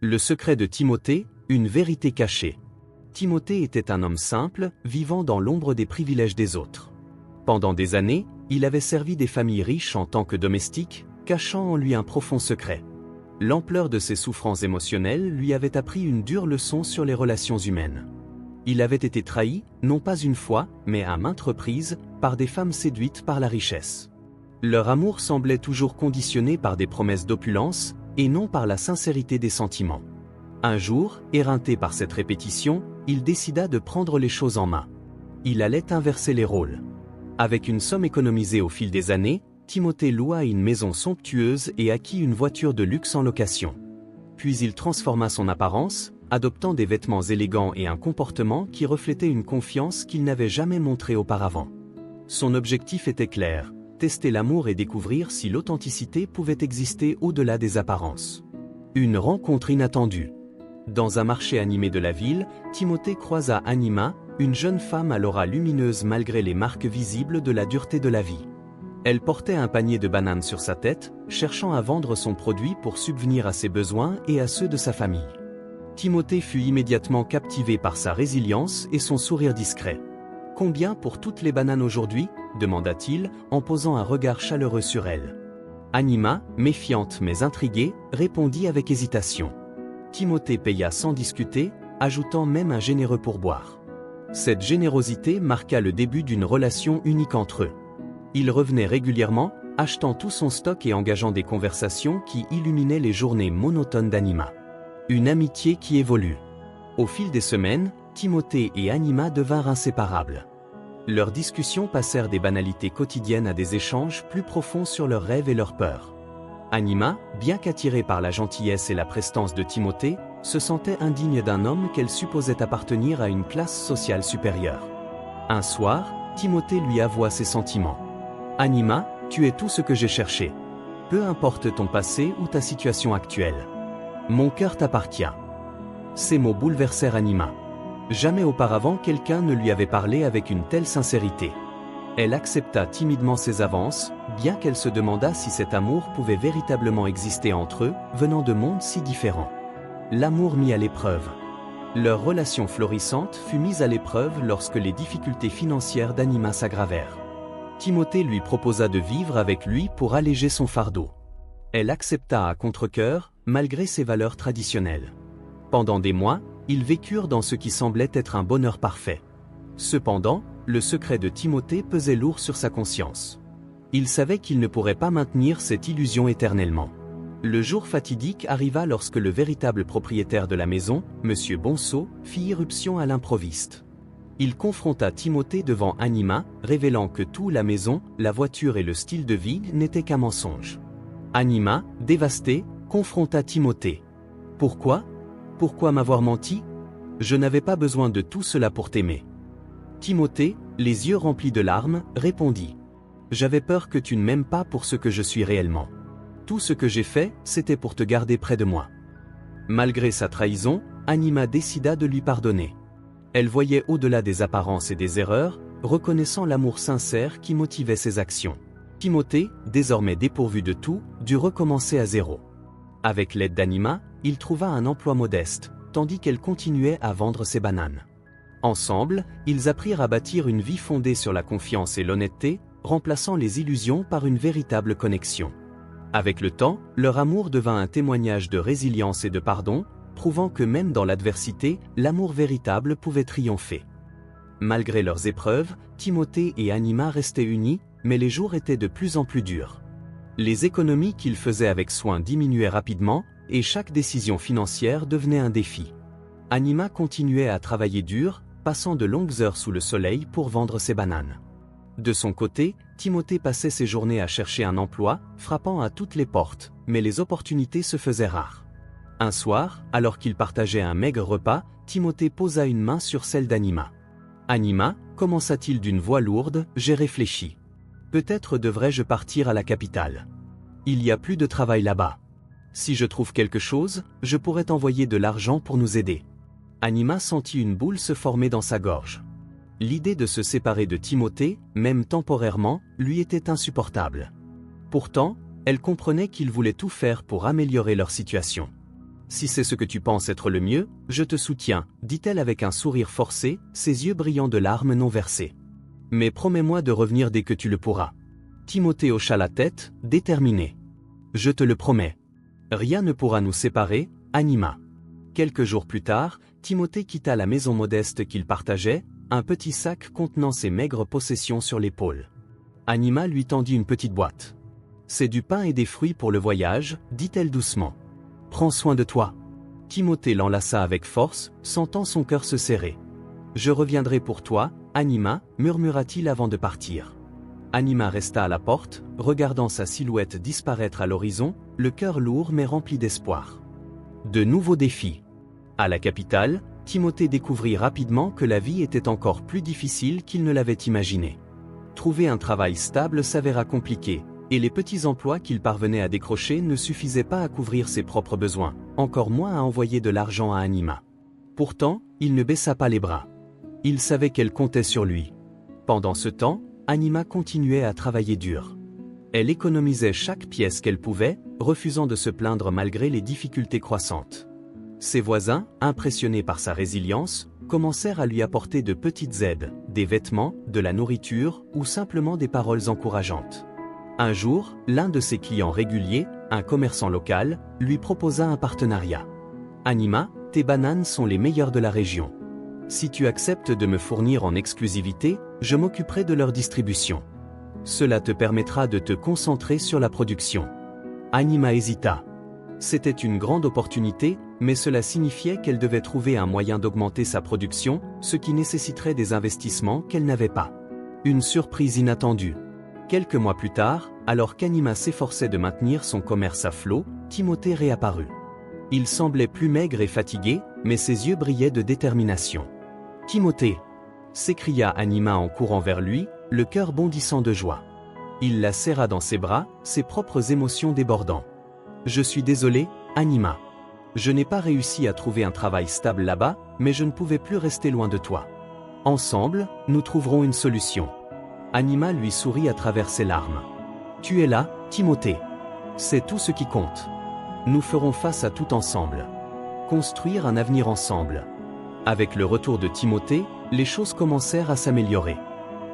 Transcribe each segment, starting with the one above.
Le secret de Timothée, une vérité cachée. Timothée était un homme simple, vivant dans l'ombre des privilèges des autres. Pendant des années, il avait servi des familles riches en tant que domestique, cachant en lui un profond secret. L'ampleur de ses souffrances émotionnelles lui avait appris une dure leçon sur les relations humaines. Il avait été trahi, non pas une fois, mais à maintes reprises, par des femmes séduites par la richesse. Leur amour semblait toujours conditionné par des promesses d'opulence, et non par la sincérité des sentiments. Un jour, éreinté par cette répétition, il décida de prendre les choses en main. Il allait inverser les rôles. Avec une somme économisée au fil des années, Timothée loua une maison somptueuse et acquit une voiture de luxe en location. Puis il transforma son apparence, adoptant des vêtements élégants et un comportement qui reflétait une confiance qu'il n'avait jamais montrée auparavant. Son objectif était clair, tester l'amour et découvrir si l'authenticité pouvait exister au-delà des apparences. Une rencontre inattendue. Dans un marché animé de la ville, Timothée croisa Anima, une jeune femme à l'aura lumineuse malgré les marques visibles de la dureté de la vie. Elle portait un panier de bananes sur sa tête, cherchant à vendre son produit pour subvenir à ses besoins et à ceux de sa famille. Timothée fut immédiatement captivé par sa résilience et son sourire discret. « Combien pour toutes les bananes aujourd'hui » demanda-t-il, en posant un regard chaleureux sur elle. Anima, méfiante mais intriguée, répondit avec hésitation. Timothée paya sans discuter, ajoutant même un généreux pourboire. Cette générosité marqua le début d'une relation unique entre eux. Il revenait régulièrement, achetant tout son stock et engageant des conversations qui illuminaient les journées monotones d'Anima. Une amitié qui évolue. Au fil des semaines, Timothée et Anima devinrent inséparables. Leurs discussions passèrent des banalités quotidiennes à des échanges plus profonds sur leurs rêves et leurs peurs. Anima, bien qu'attirée par la gentillesse et la prestance de Timothée, se sentait indigne d'un homme qu'elle supposait appartenir à une classe sociale supérieure. Un soir, Timothée lui avoua ses sentiments. « Anima, tu es tout ce que j'ai cherché. Peu importe ton passé ou ta situation actuelle. Mon cœur t'appartient. » Ces mots bouleversèrent Anima. Jamais auparavant quelqu'un ne lui avait parlé avec une telle sincérité. Elle accepta timidement ses avances, bien qu'elle se demandât si cet amour pouvait véritablement exister entre eux, venant de mondes si différents. L'amour mis à l'épreuve. Leur relation florissante fut mise à l'épreuve lorsque les difficultés financières d'Anima s'aggravèrent. Timothée lui proposa de vivre avec lui pour alléger son fardeau. Elle accepta à contre-cœur, malgré ses valeurs traditionnelles. Pendant des mois, ils vécurent dans ce qui semblait être un bonheur parfait. Cependant, le secret de Timothée pesait lourd sur sa conscience. Il savait qu'il ne pourrait pas maintenir cette illusion éternellement. Le jour fatidique arriva lorsque le véritable propriétaire de la maison, M. Bonceau, fit irruption à l'improviste. Il confronta Timothée devant Anima, révélant que tout la maison, la voiture et le style de vie n'étaient qu'un mensonge. Anima, dévastée, confronta Timothée. « Pourquoi ? Pourquoi m'avoir menti ? Je n'avais pas besoin de tout cela pour t'aimer. » Timothée, les yeux remplis de larmes, répondit. « J'avais peur que tu ne m'aimes pas pour ce que je suis réellement. Tout ce que j'ai fait, c'était pour te garder près de moi. » Malgré sa trahison, Anima décida de lui pardonner. Elle voyait au-delà des apparences et des erreurs, reconnaissant l'amour sincère qui motivait ses actions. Timothée, désormais dépourvu de tout, dut recommencer à zéro. Avec l'aide d'Anima, il trouva un emploi modeste, tandis qu'elle continuait à vendre ses bananes. Ensemble, ils apprirent à bâtir une vie fondée sur la confiance et l'honnêteté, remplaçant les illusions par une véritable connexion. Avec le temps, leur amour devint un témoignage de résilience et de pardon, prouvant que même dans l'adversité, l'amour véritable pouvait triompher. Malgré leurs épreuves, Timothée et Anima restaient unis, mais les jours étaient de plus en plus durs. Les économies qu'ils faisaient avec soin diminuaient rapidement, et chaque décision financière devenait un défi. Anima continuait à travailler dur, passant de longues heures sous le soleil pour vendre ses bananes. De son côté, Timothée passait ses journées à chercher un emploi, frappant à toutes les portes, mais les opportunités se faisaient rares. Un soir, alors qu'ils partageaient un maigre repas, Timothée posa une main sur celle d'Anima. « Anima, commença-t-il d'une voix lourde, j'ai réfléchi. Peut-être devrais-je partir à la capitale. Il y a plus de travail là-bas. Si je trouve quelque chose, je pourrais t'envoyer de l'argent pour nous aider. » Anima sentit une boule se former dans sa gorge. L'idée de se séparer de Timothée, même temporairement, lui était insupportable. Pourtant, elle comprenait qu'il voulait tout faire pour améliorer leur situation. Si c'est ce que tu penses être le mieux, je te soutiens, dit-elle avec un sourire forcé, ses yeux brillants de larmes non versées. Mais promets-moi de revenir dès que tu le pourras. Timothée hocha la tête, déterminé. Je te le promets. Rien ne pourra nous séparer, Anima. Quelques jours plus tard, Timothée quitta la maison modeste qu'il partageait, un petit sac contenant ses maigres possessions sur l'épaule. Anima lui tendit une petite boîte. C'est du pain et des fruits pour le voyage, dit-elle doucement. Prends soin de toi. Timothée l'enlaça avec force, sentant son cœur se serrer. Je reviendrai pour toi, Anima, murmura-t-il avant de partir. Anima resta à la porte, regardant sa silhouette disparaître à l'horizon, le cœur lourd mais rempli d'espoir. De nouveaux défis. À la capitale, Timothée découvrit rapidement que la vie était encore plus difficile qu'il ne l'avait imaginé. Trouver un travail stable s'avéra compliqué, et les petits emplois qu'il parvenait à décrocher ne suffisaient pas à couvrir ses propres besoins, encore moins à envoyer de l'argent à Anima. Pourtant, il ne baissa pas les bras. Il savait qu'elle comptait sur lui. Pendant ce temps, Anima continuait à travailler dur. Elle économisait chaque pièce qu'elle pouvait, refusant de se plaindre malgré les difficultés croissantes. Ses voisins, impressionnés par sa résilience, commencèrent à lui apporter de petites aides, des vêtements, de la nourriture ou simplement des paroles encourageantes. Un jour, l'un de ses clients réguliers, un commerçant local, lui proposa un partenariat. « Anima, tes bananes sont les meilleures de la région. Si tu acceptes de me fournir en exclusivité, je m'occuperai de leur distribution. Cela te permettra de te concentrer sur la production. » Anima hésita. C'était une grande opportunité, mais cela signifiait qu'elle devait trouver un moyen d'augmenter sa production, ce qui nécessiterait des investissements qu'elle n'avait pas. Une surprise inattendue. Quelques mois plus tard, alors qu'Anima s'efforçait de maintenir son commerce à flot, Timothée réapparut. Il semblait plus maigre et fatigué, mais ses yeux brillaient de détermination. « Timothée !» s'écria Anima en courant vers lui, le cœur bondissant de joie. Il la serra dans ses bras, ses propres émotions débordant. « Je suis désolé, Anima. Je n'ai pas réussi à trouver un travail stable là-bas, mais je ne pouvais plus rester loin de toi. Ensemble, nous trouverons une solution. » Anima lui sourit à travers ses larmes. « Tu es là, Timothée. C'est tout ce qui compte. Nous ferons face à tout ensemble. Construire un avenir ensemble. » Avec le retour de Timothée, les choses commencèrent à s'améliorer.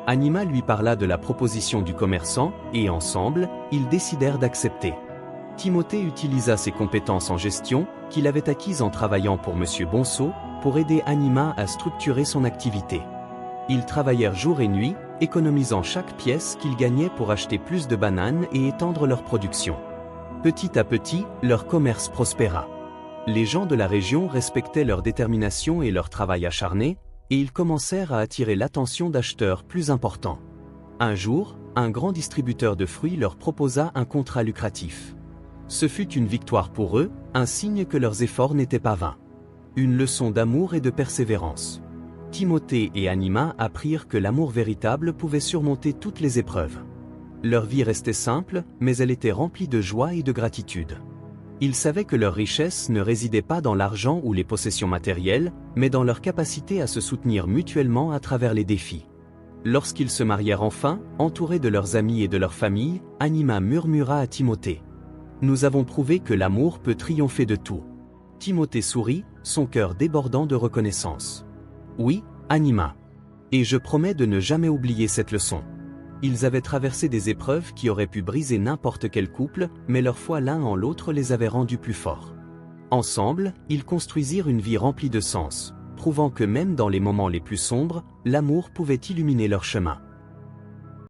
Anima lui parla de la proposition du commerçant, et ensemble, ils décidèrent d'accepter. Timothée utilisa ses compétences en gestion, qu'il avait acquises en travaillant pour M. Bonceau, pour aider Anima à structurer son activité. Ils travaillèrent jour et nuit, économisant chaque pièce qu'ils gagnaient pour acheter plus de bananes et étendre leur production. Petit à petit, leur commerce prospéra. Les gens de la région respectaient leur détermination et leur travail acharné, et ils commencèrent à attirer l'attention d'acheteurs plus importants. Un jour, un grand distributeur de fruits leur proposa un contrat lucratif. Ce fut une victoire pour eux, un signe que leurs efforts n'étaient pas vains. Une leçon d'amour et de persévérance. Timothée et Anima apprirent que l'amour véritable pouvait surmonter toutes les épreuves. Leur vie restait simple, mais elle était remplie de joie et de gratitude. Ils savaient que leur richesse ne résidait pas dans l'argent ou les possessions matérielles, mais dans leur capacité à se soutenir mutuellement à travers les défis. Lorsqu'ils se marièrent enfin, entourés de leurs amis et de leur famille, Anima murmura à Timothée. « Nous avons prouvé que l'amour peut triompher de tout. » Timothée sourit, son cœur débordant de reconnaissance. « Oui, Anima. Et je promets de ne jamais oublier cette leçon. » Ils avaient traversé des épreuves qui auraient pu briser n'importe quel couple, mais leur foi l'un en l'autre les avait rendus plus forts. Ensemble, ils construisirent une vie remplie de sens, prouvant que même dans les moments les plus sombres, l'amour pouvait illuminer leur chemin.